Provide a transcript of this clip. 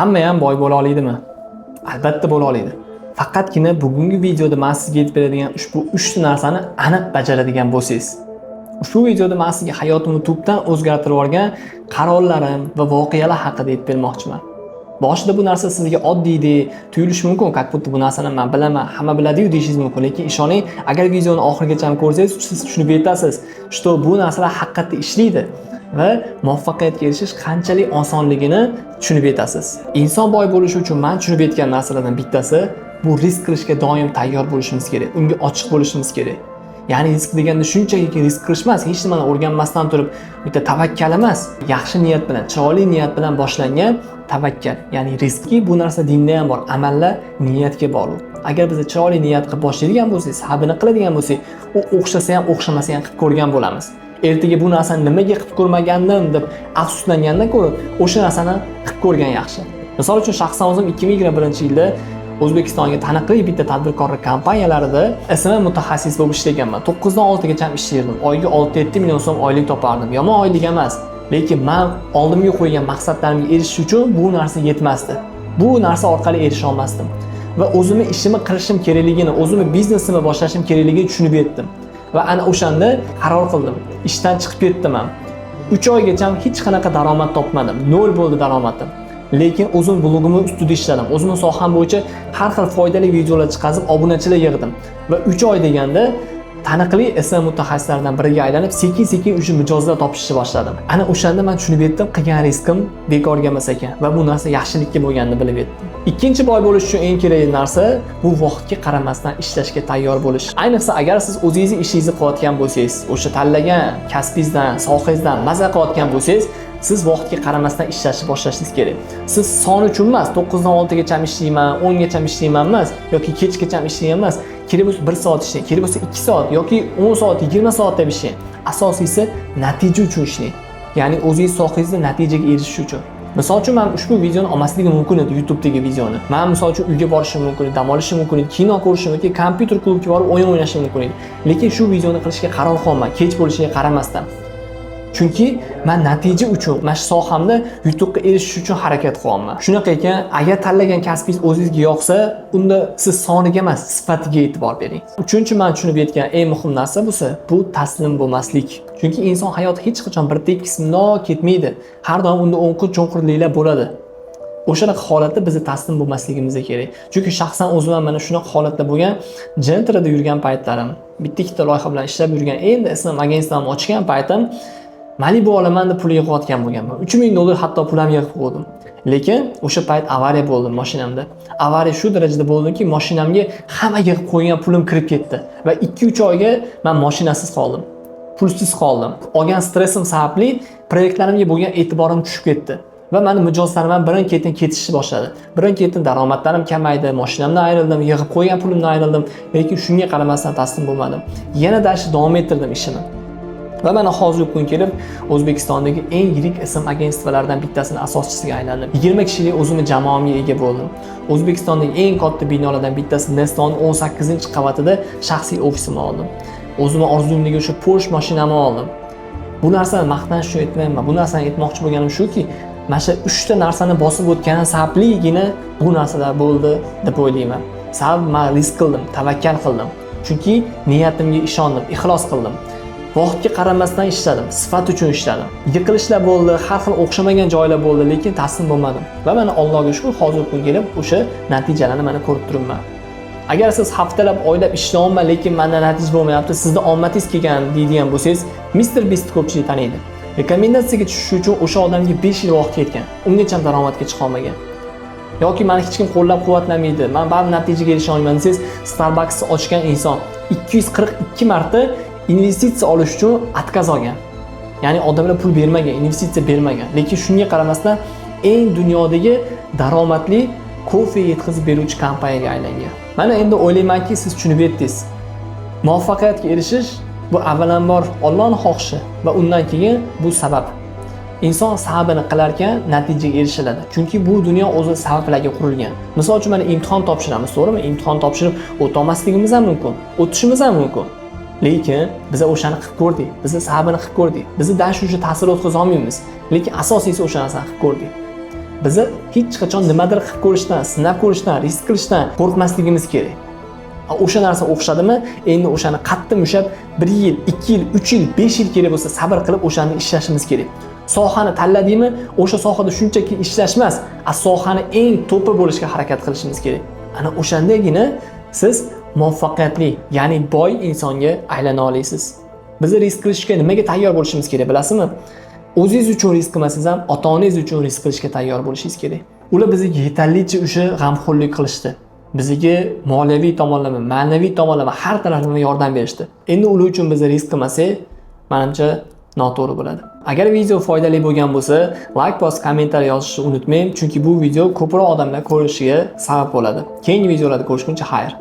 Hamma ham boy bo'la oladimi? Albatta bo'la oladi. Faqatgina bugungi videoda men sizga aytib beradigan ushbu 3 ta narsani aniq bajaradigan bo'lsangiz. Ushbu videoda men sizga hayotimni tubdan o'zgartirib yuborgan qarorlarim va voqealar haqida aytib bermoqchiman. Boshida bu narsa sizga oddiydek tuyulishi mumkin, как будто bu narsani men bilaman, hamma biladi-yu deyishingiz mumkin, lekin ishoning, agar videoni oxirigacha ko'rsangiz, siz tushunib yetasiz, что bu narsalar haqiqatda ishlaydi va muvaffaqiyatga erishish qanchalik osonligini tushunib yetasiz. Inson boy bo'lishi uchun men tushunib yetgan narsalardan bittasi bu risk qilishga doim tayyor bo'lishimiz kerak, unga ochiq bo'lishimiz kerak. Ya'ni risk deganda shunchaki risk qilish emas, hech nimani o'rganmasdan turib, bitta tavakkal emas, yaxshi niyat bilan, chiroyli niyat bilan boshlangan tavakkal, ya'ni riskki bu narsa dinda ham bor, amallar niyatga bog'liq. Agar biz chiroyli niyat qilib boshlaydigan bo'lsak, sabini qiladigan bo'lsak, u o'xshasa ham, o'xshamasa ham qilib ko'rgan bo'lamiz. Ertaga bu narsani nimaga qilib ko'rmagandim deb afsuslangandan ko'ra, o'sha narsani qilib ko'rgan yaxshi. Misol uchun shaxsan o'zim 2021-yilda O'zbekistonga taniqli bitta tadbirkorlik kompaniyalarida ismi mutaxassis bo'lib ishlaganman. 9 dan 6 gacha ishlardim. Oyiga 6-7 million so'm oylik topardim. Yomon oylik emas. Lekin men oldimga qo'ygan maqsadlarimga erishish uchun bu narsa yetmasdi. Bu narsa orqali erisha olmasdim. Va o'zimni ishimni qilishim kerakligini, o'zimni biznesimni boshlashim kerakligini tushunib yetdim. Va ana o'shanda qaror qildim. Ishdan chiqib ketdim ham. 3 oygacha hech qanaqa daromad topmadim. 0 bo'ldi daromadim. Lekin o'zim blogimni ustida ishladim. O'zimning soham bo'yicha har xil foydali videolar chiqazib, obunachilar yig'dim. Va 3 oy deganda taniqli SM mutaxassislardan biriga aylanib, sekin-sekin o'sha mijozlar topishni boshladim. Ana o'shanda men tushunib yetdim, qilgan riskim bekorga emas ekan va bu narsa yaxshilikka bo'lganini bilib yetdim. Ikkinchi boy bo'lish uchun eng kerakli narsa bu vaqtga qaramasdan ishlashga tayyor bo'lish. Ayniqsa agar siz o'zingiz ishingizni qilayotgan bo'lsangiz, o'sha tanlagan kasbingizdan, sohangizdan maza qilayotgan bo'lsangiz, siz vaqtga qaramasdan ishlashni boshlashingiz kerak. Siz son uchun emas, 9 dan 6 gacha ishlayman, 10 gacha ishlayman emas, yoki kechgacha ishlayman emas, kerak bo'lsa 1 soat ishlang, kerak bo'lsa 2 soat yoki 10 soat, 20 soat deb ishlang. Asosiysi natija uchun ishlang. Ya'ni o'zingiz sohangizda natijaga erishish uchun. Misol uchun men ushbu videoni olmasligim mumkin edi, YouTube'dagi videoni. Men misol uchun uyga borishim mumkin edi, dam olishim mumkin edi, kino ko'rishim yoki kompyuter klubga borib o'yin o'ynashim mumkin edi. Lekin shu videoni qilishga qaror qildim, kech bo'lishiga qaramasdan. Chunki men natija uchun, mana shu sohamda yutuqqa erishish uchun harakat qilyapman. Shunaqa ekan, agar tanlagan kasbingiz o'zingizga yoqsa, unda siz soniga emas, sifatiga e'tibor bering. Uchinchi men tushunib yetgan eng muhim narsa bu taslim bo'lmaslik. Chunki inson hayoti hech qachon bir tekis mundoq ketmaydi. Har doim unda o'nqir-cho'nqirliklar bo'ladi. O'shanaqa holatda biz taslim bo'lmasligimiz kerak. Chunki shaxsan o'zim ham mana shunaqa holatda bo'lgan, Gentrada yurgan paytlarim, bitta-ikkita loyiha bilan ishlab yurgan, endi ism agentsiyamni ochgan paytim Malibu olaman deb pul yig'ayotgan bo'lganman. $3000 hatto pul ham yig'ib qo'ydim. Lekin o'sha payt avariya bo'ldi mashinamda. Avariya shu darajada bo'ldiki, mashinamga hamma yig'ib qo'ygan pulim kirib ketdi va 2-3 oyga men mashinasiz qoldim. Pulsiz qoldim. Olgan stressim sababli proyektlarimga bo'lgan e'tiborim tushib ketdi. Va meni mijozlarim ham birin-ketin ketishni boshladi. Birin-ketin daromadlarim kamaydi, mashinamdan ayrildim, yig'ib qo'ygan pulimdan ayrildim, lekin shunga qaramasdan taslim bo'lmadim. Yana davom ettirdim ishimni. Va mana hozir kun kelib O'zbekistondagi eng yirik ism agentstvalaridan bittasini asoschisiga aylandim. 20 kishilik o'zimning jamoamga ega bo'ldim. O'zbekistondagi eng katta binolardan bittasi Neston 18-qavatida shaxsiy ofisimni oldim. O'zimning orzuyimdagi o'sha Porsche mashinamni oldim. Bu narsani maqtanish uchun aytmayman. Bu narsani aytmoqchi bo'lganim shuki, mana shu 3 ta narsani bosib o'tgani sababligina bu narsalar bo'ldi deb o'ylayman. Sabab men risk qildim, tavakkal qildim. Chunki niyatimga ishondim, ixlos qildim. Vaqtga qaramasdan ishladim, sifat uchun ishladim. Yiqilishlar bo'ldi, har xil o'xshamagan joylar bo'ldi, lekin taslim bo'lmadim. Va mana Allohga shukr, hozir kun kelib o'sha natijalarni mana ko'rib turibman. Agar siz haftalab, oylab ishlayapman, lekin mendan natija bo'lmayapti, sizda omadingiz kelgan deydigan bo'lsangiz, Mr. Beast ko'pchilik taniydi. Rekomendatsiyaga tushish uchun o'sha odamga 5 yil vaqt ketgan. Ungacha daromadga chiqa olmagan. Yoki meni hech kim qo'llab-quvvatlamaydi, men baribir natijaga erisha olmayman desangiz, Starbucks'ni ochgan inson 242 marta investitsiya olish uchun atkaz olgan. Ya'ni odamlar pul bermagan, investitsiya bermagan. Lekin shunga qaramasdan eng dunyodagi daromadli kofe yetkazib beruvchi kompaniyaga aylangan. Mana endi o'ylaymanki, siz tushunib yetdingiz. Muvaffaqiyatga erishish bu avvalambor Allohning xohishi va undan keyin bu sabab. Inson sababini qilarkan natijaga erishiladi. Chunki bu dunyo o'zi sabablarga qurilgan. Misol uchun mana imtihon topshiramiz, to'g'rimi? Imtihon topshirib o'tolmasligimiz ham mumkin, o'tishimiz ham mumkin. Lekin biz o'shani qilib ko'rdik, biz sababini qilib ko'rdik. Biz dash uchun ta'sir o'tkaza olmaymiz, lekin asosiysi o'sha narsani qilib ko'rdik. Bizni hech qachon nimadir qilib ko'rishdan, sinab ko'rishdan, risk qilishdan qo'rqmasligimiz kerak. O'sha narsa o'xshadimi, endi o'shani qattiq ushlab 1 yil, 2 yil, 3 yil, 5 yil kerak bo'lsa sabr qilib o'shani ishlashimiz kerak. Sohani tanladingmi, o'sha sohada shunchaki ishlash emas, sohani eng to'pi bo'lishga harakat qilishimiz kerak. Ana o'shandagina siz muvaffaqiyatli, ya'ni boy insonga aylana olasiz. Biz risk qilishga nimaga tayyor bo'lishimiz kerak, bilasizmi? O'zingiz uchun risk qilmasangiz ham, ota-onangiz uchun risk qilishga tayyor bo'lishingiz kerak. Ular bizga yetarlicha o'sha g'amxo'rlik qilishdi. Bizga moliyaviy tomonlama, ma'naviy tomonlama har taraflama yordam berishdi. Endi ular uchun biz risk qilmasak, menimcha noto'g'ri bo'ladi. Agar video foydali bo'lgan bo'lsa, like bosib, kommentariy yozishni unutmang, chunki bu video ko'proq odamlar ko'rishiga sabab bo'ladi. Keyingi videolarda ko'rishguncha xayr.